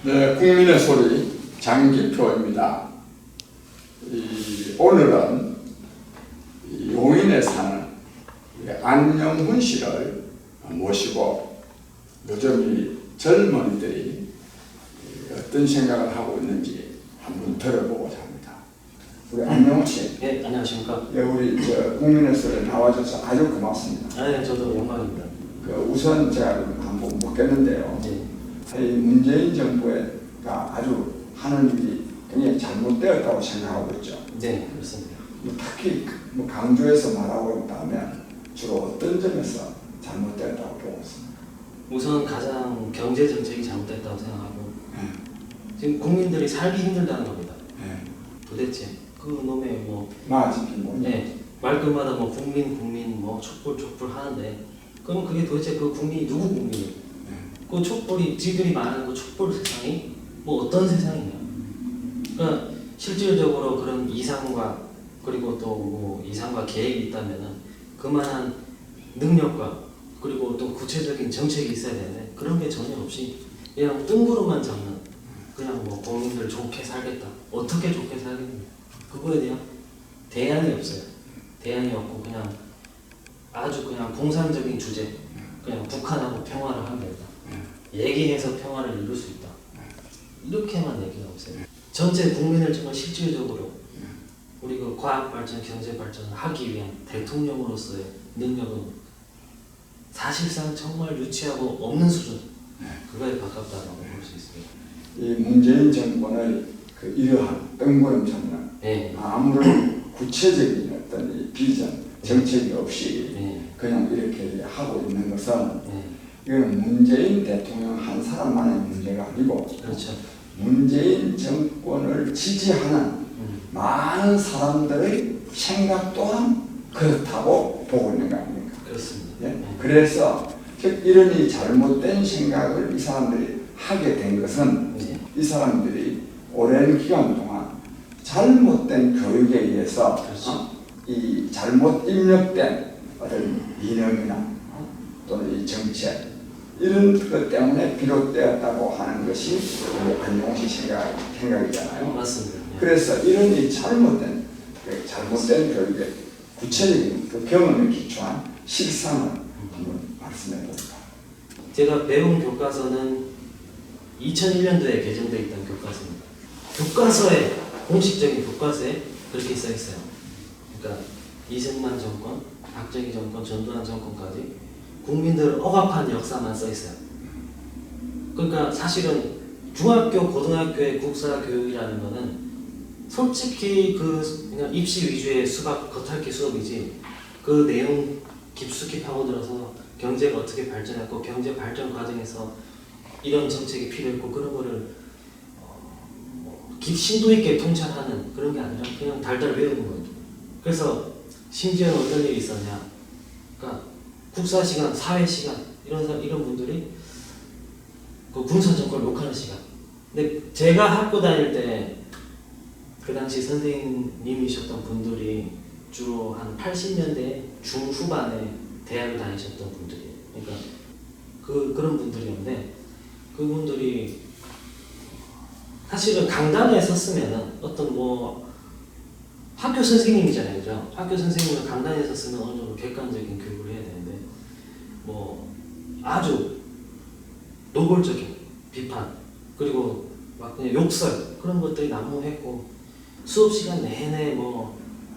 네, 국민의 소리 장기표입니다. 오늘은 용인에 사는 안영훈 씨를 모시고 요즘 이 젊은이들이 어떤 생각을 하고 있는지 한번 들어보고자 합니다. 우리 안영훈 씨. 네, 안녕하십니까. 네, 우리 국민의 소리에 나와줘서 아주 고맙습니다. 네, 저도 영광입니다. 우선 제가 한번 묻겠는데요. 네. 이 문재인 정부가 아주 하는 일이 굉장히 잘못되었다고 생각하고 있죠. 네, 그렇습니다. 특히 강조해서 말하고 있다면 주로 어떤 점에서 잘못되었다고 보고 있습니다. 우선 가장 경제 정책이 잘못됐다고 생각하고 네. 지금 국민들이 살기 힘들다는 겁니다. 네. 도대체 그 놈의 나아지기 뭐냐. 네, 말끝마다 국민 촛불 하는데 그럼 그게 도대체 그 국민이 누구 국민이에요? 네. 그 촛불이 지들이 말하는 그 촛불 세상이 어떤 세상이냐? 그러니까 실질적으로 그런 이상과 그리고 또 이상과 계획이 있다면은 그만한 능력과 그리고 또 구체적인 정책이 있어야 되는데 그런 게 전혀 없이 그냥 뜬구름만 잡는 그냥 국민들 좋게 살겠다. 어떻게 좋게 살겠냐? 그거에 대한 대안이 없어요. 대안이 없고 그냥 아주 그냥 공산적인 주제, 그냥 북한하고 평화를 하면 된다. 얘기해서 평화를 이룰 수 있다. 이렇게만 얘기가 없어요. 전체 국민을 정말 실질적으로 우리 그 과학 발전, 경제 발전을 하기 위한 대통령으로서의 능력은 사실상 정말 유치하고 없는 수준, 그거에 가깝다고 볼 수 있습니다. 이 문재인 정권의 이러한 뜬구름 잡는 네. 아무런 구체적인 어떤 이 비전, 정책이 없이 네. 그냥 이렇게 하고 있는 것은 네. 이거는 문재인 대통령 한 사람만의 문제가 아니고 그렇죠. 문재인 정권을 지지하는 많은 사람들의 생각 또한 그렇다고 보고 있는 거 아닙니까? 그렇습니다. 예? 네. 그래서 즉 이런 이 잘못된 생각을 이 사람들이 하게 된 것은 네. 이 사람들이 오랜 기간 동안 잘못된 교육에 의해서 그렇죠. 이 잘못 입력된 어떤 이념이나 또는 이 정책 이런 것 때문에 비롯되었다고 하는 것이 우리 안용훈 씨 생각이잖아요. 맞습니다. 네. 그래서 이런 이 잘못된 교육의 구체적인 그 경험에 기초한 실상을 한번 말씀해 볼까. 제가 배운 교과서는 2001년도에 개정되어 있던 교과서입니다. 교과서에 공식적인 교과서에 그렇게 써 있어요. 그러니까 이승만 정권, 박정희 정권, 전두환 정권까지 국민들을 억압한 역사만 써 있어요. 그러니까 사실은 중학교, 고등학교의 국사 교육이라는 거는 솔직히 그냥 입시 위주의 수학 겉핥기 수업이지 그 내용 깊숙이 파고들어서 경제가 어떻게 발전했고 경제 발전 과정에서 이런 정책이 필요했고 그런 거를 심도 있게 통찰하는 그런 게 아니라 그냥 달달 외우는 거예요. 그래서 심지어는 어떤 일이 있었냐? 그러니까 국사 시간, 사회 시간 이런 분들이 그 군사 정권을 욕하는 시간. 근데 제가 학교 다닐 때 그 당시 선생님이셨던 분들이 주로 한 80년대 중후반에 대학을 다니셨던 분들이에요. 그러니까 그런 분들이었는데 그분들이 사실은 강단에 섰으면은 어떤 학교 선생님이잖아요, 그죠? 학교 선생님은 강단에 섰으면 어느 정도 객관적인 교육을 해야 되는데 아주 노골적인 비판 그리고 막 그냥 욕설 그런 것들이 난무했고 수업 시간 내내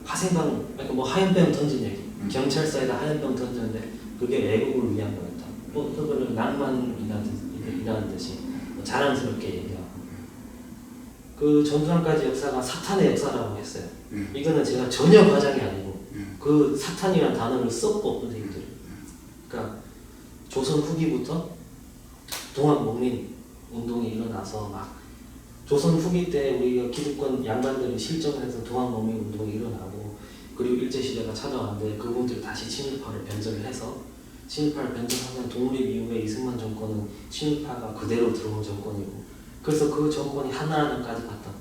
화생방 그러니까 하얀병 던진 얘기 경찰서에다 하얀병 던졌는데 그게 애국을 위한 거였다. 그거를 낭만이라는 듯이 자랑스럽게 얘기하고 그 전두환까지 역사가 사탄의 역사라고 했어요. 이거는 제가 전혀 과장이 아니고 그 사탄이라는 단어를 썼고 선생님들이 그러니까 조선 후기부터 동학농민 운동이 일어나서 막 조선 후기 때 우리 기득권 양반들이 실정해서 동학농민 운동이 일어나고 그리고 일제시대가 찾아왔는데 그분들이 다시 친일파를 변절을 해서 친일파를 변절하면 독립 이후에 이승만 정권은 친일파가 그대로 들어온 정권이고 그래서 그 정권이 한나라당까지 갔다.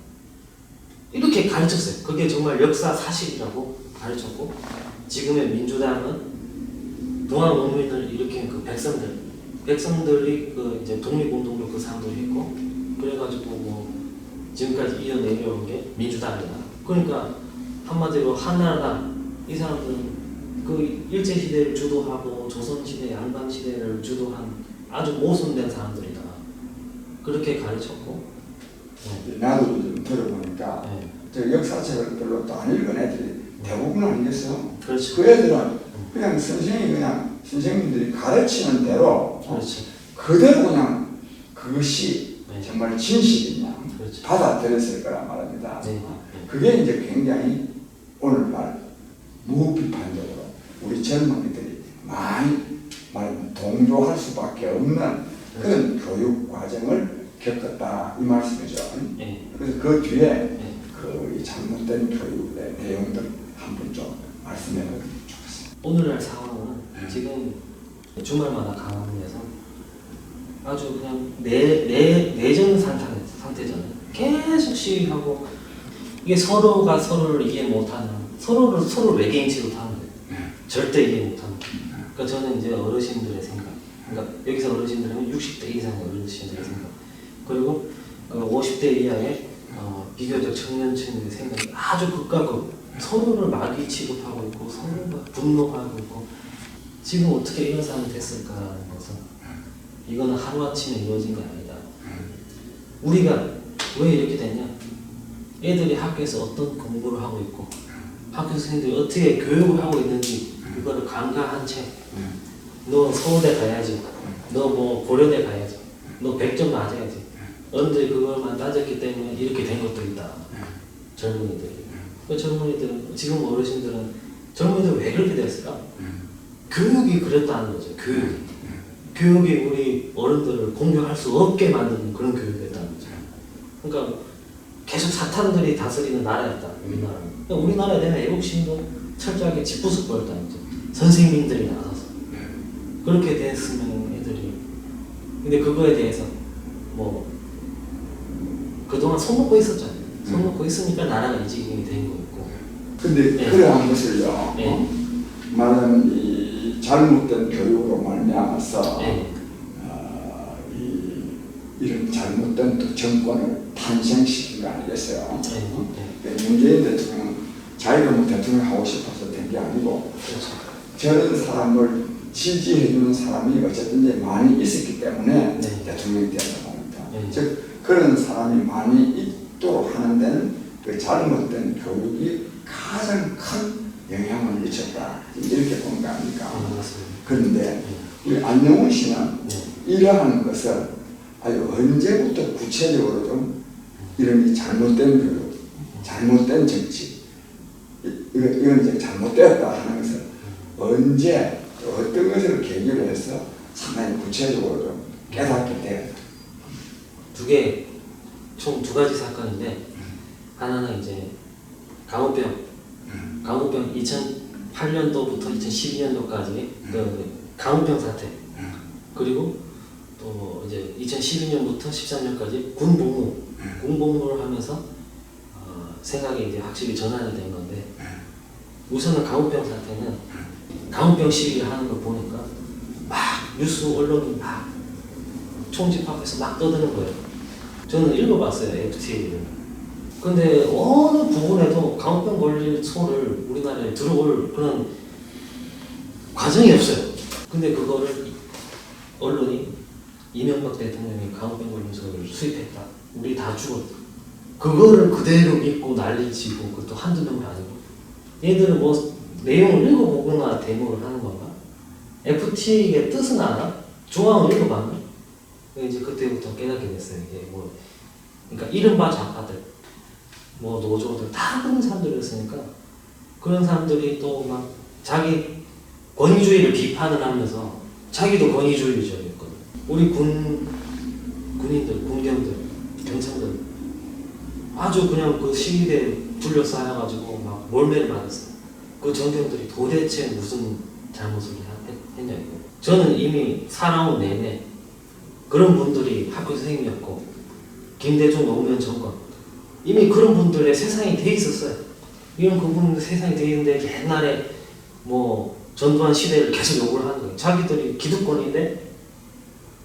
이렇게 가르쳤어요. 그게 정말 역사 사실이라고 가르쳤고 지금의 민주당은 동학농민을 일으킨 그 백성들이 이제 독립운동도 그 사람들이 했고 그래가지고 뭐 지금까지 이어내려온 게 민주당이다. 그러니까 한마디로 한나라당 이 사람들은 그 일제 시대를 주도하고 조선 시대, 양반 시대를 주도한 아주 모순된 사람들이다. 그렇게 가르쳤고. 나도 좀 들어보니까 네. 저 역사책을 별로 또 안 읽은 애들이 대부분 아니겠어요? 그렇죠. 그 애들은 그냥 선생님들이 가르치는 대로 그렇죠. 그대로 그냥 그것이 네. 정말 진실이냐 그렇죠. 받아들였을 거란 말입니다. 네. 그게 이제 굉장히 오늘날 무비판적으로 우리 젊은이들이 많이 말하면 동조할 수밖에 없는 그런 교육 과정을 겪었다 이 말씀이죠. 네. 그래서 그 뒤에 네. 그 잘못된 교육의 내용들 한번 좀 말씀해 보면 좋겠습니다. 오늘날 상황은 지금 주말마다 강화문에서 아주 그냥 내전 상태잖아요. 계속 시위하고 이게 서로가 서로를 이해 못하는 서로 외계인 취급하는 거예요. 절대 이해 못하는 거예요. 그러니까 저는 이제 어르신들의 생각, 그러니까 여기서 어르신들은 60대 이상의 어르신들의 생각, 그리고 50대 이하의 비교적 청년층의 생각이 아주 극과 극 서로를 마귀 취급하고 있고 서로가 분노하고 있고 지금 어떻게 이런 사람이 됐을까라는 것은 이거는 하루아침에 이루어진 게 아니다. 우리가 왜 이렇게 됐냐? 애들이 학교에서 어떤 공부를 하고 있고 학교 선생님들이 어떻게 교육을 하고 있는지 그거를 간과한 채 너 서울대 가야지, 너 뭐 고려대 가야지, 너 100점 맞아야지, 언제 그걸만 따졌기 때문에 이렇게 된 것도 있다. 젊은이들이. 그 젊은이들은 지금 어르신들은 젊은이들 왜 그렇게 됐을까? 교육이 그랬다는 거죠. 교육이 우리 어른들을 공격할 수 없게 만드는 그런 교육이었다는 거죠. 그러니까 계속 사탄들이 다스리는 나라였다. 우리나라는. 그러니까 우리나라에 대한 애국심도 철저하게 짚부수버렸다는 거죠. 선생님들이 나서서. 그렇게 됐으면 애들이. 근데 그거에 대해서 뭐 그동안 손 놓고 있었잖아요. 손 놓고 있으니까 나라가 이 지경이 된 거였고. 근데 네. 그러한 것을요. 네. 말하는 이 잘못된 교육으로 말미암아서 네. 이런 잘못된 또 정권을 탄생시킨 거 아니겠어요? 네. 문재인 대통령은 자기가 뭐 대통령 하고 싶어서 된 게 아니고 그렇죠. 저런 사람을 지지해주는 사람이 어쨌든 많이 있었기 때문에 네. 대통령이 되었다 봅니다. 네. 즉 그런 사람이 많이 있도록 하는 데는 그 잘못된 교육이 가장 큰 영향을 미쳤다 이렇게 보는 거 아닙니까? 맞습니다. 그런데 우리 안영훈 씨는 이러한 것을 아주 언제부터 구체적으로 좀 이런 이 잘못된 교육, 잘못된 정치 이건 이제 잘못되었다 하는 것을 언제 어떤 것을 계기로 해서 상당히 구체적으로 좀 깨닫게 돼요. 총 두 가지 사건인데 하나는 이제 강우병 2008년도부터 2012년도까지 그 강우병 사태 그리고 또 이제 2012년부터 13년까지 군복무를 하면서 생각이 이제 확실히 전환이 된 건데 우선은 강우병 사태는 강우병 시위를 하는 걸 보니까 막 뉴스 언론이 막 총집합해서 막 떠드는 거예요. 저는 읽어봤어요, FTA를. 근데 어느 부분에도 강우병 걸릴 소를 우리나라에 들어올 그런 과정이 없어요. 근데 그거를 언론이 이명박 대통령이 강우병 걸린 소를 수입했다. 우리 다 죽었다. 그거를 그대로 믿고 난리치고 그것도 한두 명이 아니고 얘들은 뭐 내용을 읽어보거나 데모를 하는 건가? FTA의 뜻은 알아? 조항을 읽어봤나? 이제 그때부터 깨닫게 됐어요. 이게 뭐 그러니까 이른바 좌파들, 뭐 노조들 다 그런 사람들이었으니까 그런 사람들이 또 막 자기 권위주의를 비판을 하면서 자기도 권위주의적이었거든. 우리 군인들, 군경들, 경찰들 아주 그냥 그 시위대에 둘러싸여가지고 막 몰매를 받았어요. 그 정경들이 도대체 무슨 잘못을 했냐고. 저는 이미 살아온 내내 그런 분들이 학교 선생님이었고 김대중 노무현 정권 이미 그런 분들의 세상이 돼 있었어요. 이런 그분들 세상이 돼 있는데 옛날에 뭐 전두환 시대를 계속 욕을 하는 거예요. 자기들이 기득권인데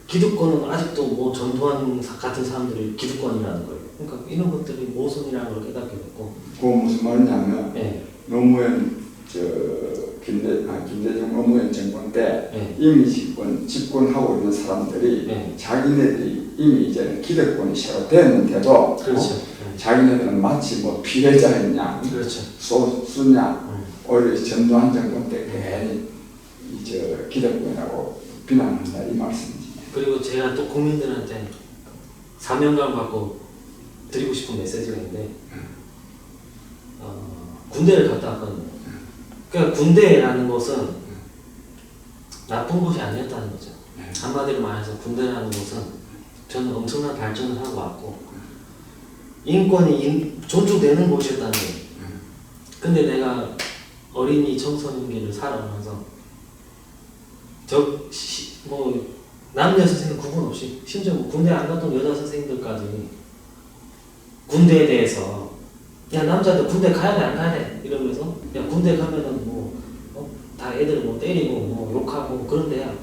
기득권은 아직도 뭐 전두환 같은 사람들이 기득권이라는 거예요. 그러니까 이런 것들이 모순이라는 걸 깨닫게 됐고. 그거 무슨 말이냐면 네. 노무현 김대중 노무현 정권 때 네. 이미 집권하고 있는 사람들이 네. 자기네들이 이미 이제 기득권이 새로 됐는데도 그렇죠. 자기네들은 마치 뭐 피해자였냐 그렇죠. 소수냐 오히려 전두환 정권 때 괜히 이제 기득권이라고 비난한다 이 말씀이지. 그리고 제가 또 국민들한테 사명감 갖고 드리고 싶은 메시지가 있는데 군대를 갔다 왔거든요. 그러니까 군대라는 것은 나쁜 곳이 아니었다는 거죠. 한마디로 말해서 군대라는 곳은 저는 엄청난 발전을 하고 왔고 인권이 존중되는 곳이었다는 거예요. 근데 내가 어린이 청소년기를 살아오면서 뭐 남녀 선생님 구분 없이 심지어 뭐 군대 안 갔던 여자 선생님들까지 군대에 대해서 야 남자들 군대 가야 돼 안 가야 돼 이러면서 야 군대 가면은 다 애들 뭐 때리고 뭐 욕하고 그런데야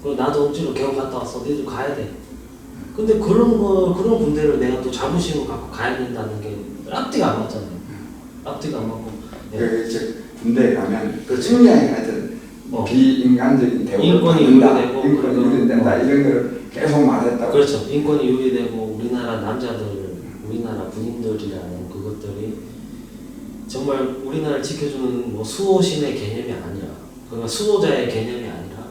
그리고 나도 억지로 겨우 갔다 왔어 너희들 가야 돼. 근데 그런 군대를 내가 또 자부심을 갖고 가야 된다는 게 앞뒤가 안 맞잖아요. 앞뒤가 안 맞고. 그 즉 군대에 가면 그렇죠. 승리하게 하여튼 비인간적인 대우를 인권이 받는다, 유리되고 인권이 유리된다 이런 걸 계속 말했다고. 그렇죠. 인권이 유리되고 우리나라 남자들, 우리나라 군인들이라는 그것들이 정말 우리나라를 지켜주는 뭐 수호신의 개념이 아니라, 그러니까 수호자의 개념이 아니라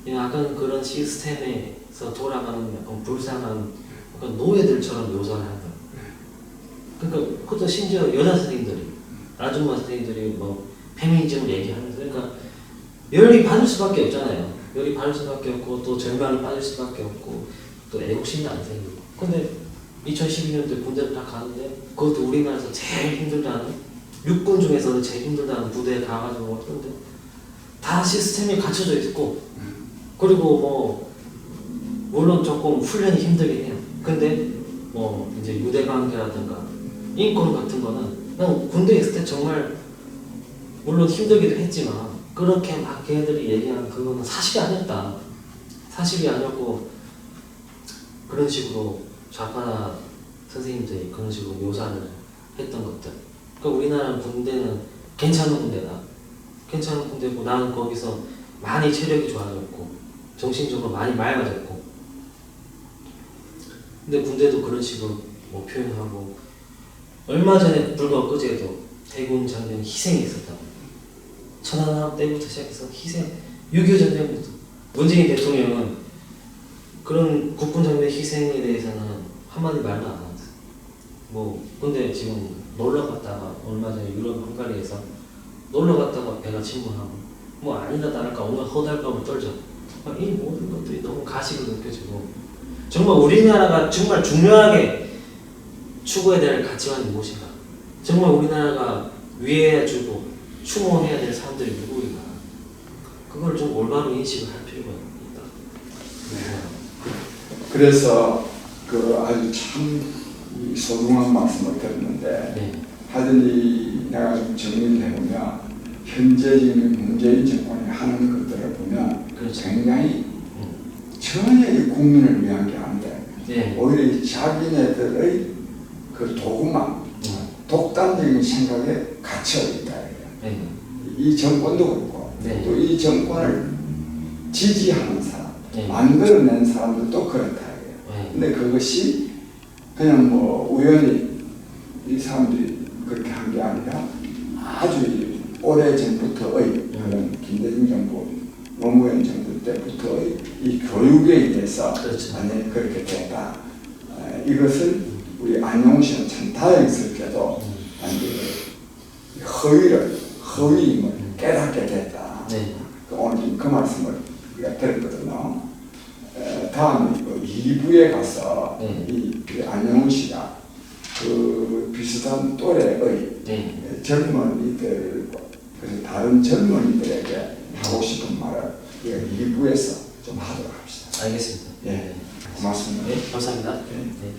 약간 그런 시스템에서 돌아가는 약간 불쌍한 약간 노예들처럼 묘사를 하는. 그러니까 그것도 심지어 여자 선생님들이, 아줌마 선생님들이 뭐 페미니즘을 얘기하면서 그러니까 열이 받을 수밖에 없잖아요. 열이 받을 수밖에 없고 또 절망이 빠질 수밖에 없고 또 애국심이 안 생기고. 근데 2012년도에 군대를 딱 가는데 그것도 우리나라에서 제일 힘들다는, 육군 중에서는 제일 힘들다는 부대에 가가지고 어떤데 다 시스템이 갖춰져 있고 그리고 뭐 물론 조금 훈련이 힘들긴 해요. 근데 뭐 이제 유대관계라든가 인권 같은 거는 난 군대에 있을 때 정말 물론 힘들기도 했지만 그렇게 막 걔네들이 얘기하는 그거는 사실이 아니었다. 사실이 아니었고 그런 식으로 좌파 선생님들이 그런 식으로 묘사를 했던 것들. 그러니까 우리나라 군대는 괜찮은 군대다. 괜찮은 군대고 나는 거기서 많이 체력이 좋아졌고 정신적으로 많이 맑아졌고. 근데 군대도 그런 식으로 뭐 표현하고 얼마 전에 불과 엊그제도 해군 장병 희생이 있었다고. 천안함 때부터 시작해서 희생, 6.25 전쟁부터. 문재인 대통령은 그런 국군 장병 희생에 대해서는 한마디 말도 안 하았어요. 뭐 근데 지금 놀러 갔다가 얼마 전에 유럽 헝가리에서 놀러 갔다가 배가 침몰하고 뭐 아니다 다를까 온갖 허달감을 떨죠. 이 모든 것들이 너무 가식으로 느껴지고 정말 우리나라가 정말 중요하게 추구해야 될 가치관이 무엇인가, 정말 우리나라가 위해주고 추모해야 될 사람들이 누구인가, 그걸 좀 올바로 인식을 할 필요가 있다. 네. 그래서 그 아주 참 소중한 말씀을 드렸는데 네. 하여튼 내가 좀 정리를 해보면 현재 지금 문재인 정권이 하는 것들을 보면 그렇죠. 굉장히 전혀 이 국민을 위한 게 아닌데 네. 오히려 자기네들의 그 도구만 독단적인 생각에 갇혀 있다. 네. 이 정권도 그렇고 네. 또 이 정권을 지지하는 사람, 네. 만들어낸 사람들도 그렇다. 네. 근데 그것이 그냥 뭐 우연히 이 사람들이 그렇게 한 게 아니라 아주 오래 전부터의 그런 김대중 정부, 노무현 정부 때부터의 이 교육에 의해서 그렇죠. 완전히 그렇게 됐다. 이것을 우리 안용시는 참 다행스럽게도 허위임을 깨닫게 됐다. 네. 오늘 그 말씀을 우리가 들었거든요. 다음에 2부에 가서 이 안영훈 씨가 그 비슷한 또래의 젊은이들, 그래서 다른 젊은이들에게 하고 싶은 말을 2부에서 좀 하도록 합시다. 알겠습니다. 예, 고맙습니다. 네, 감사합니다. 네. 네.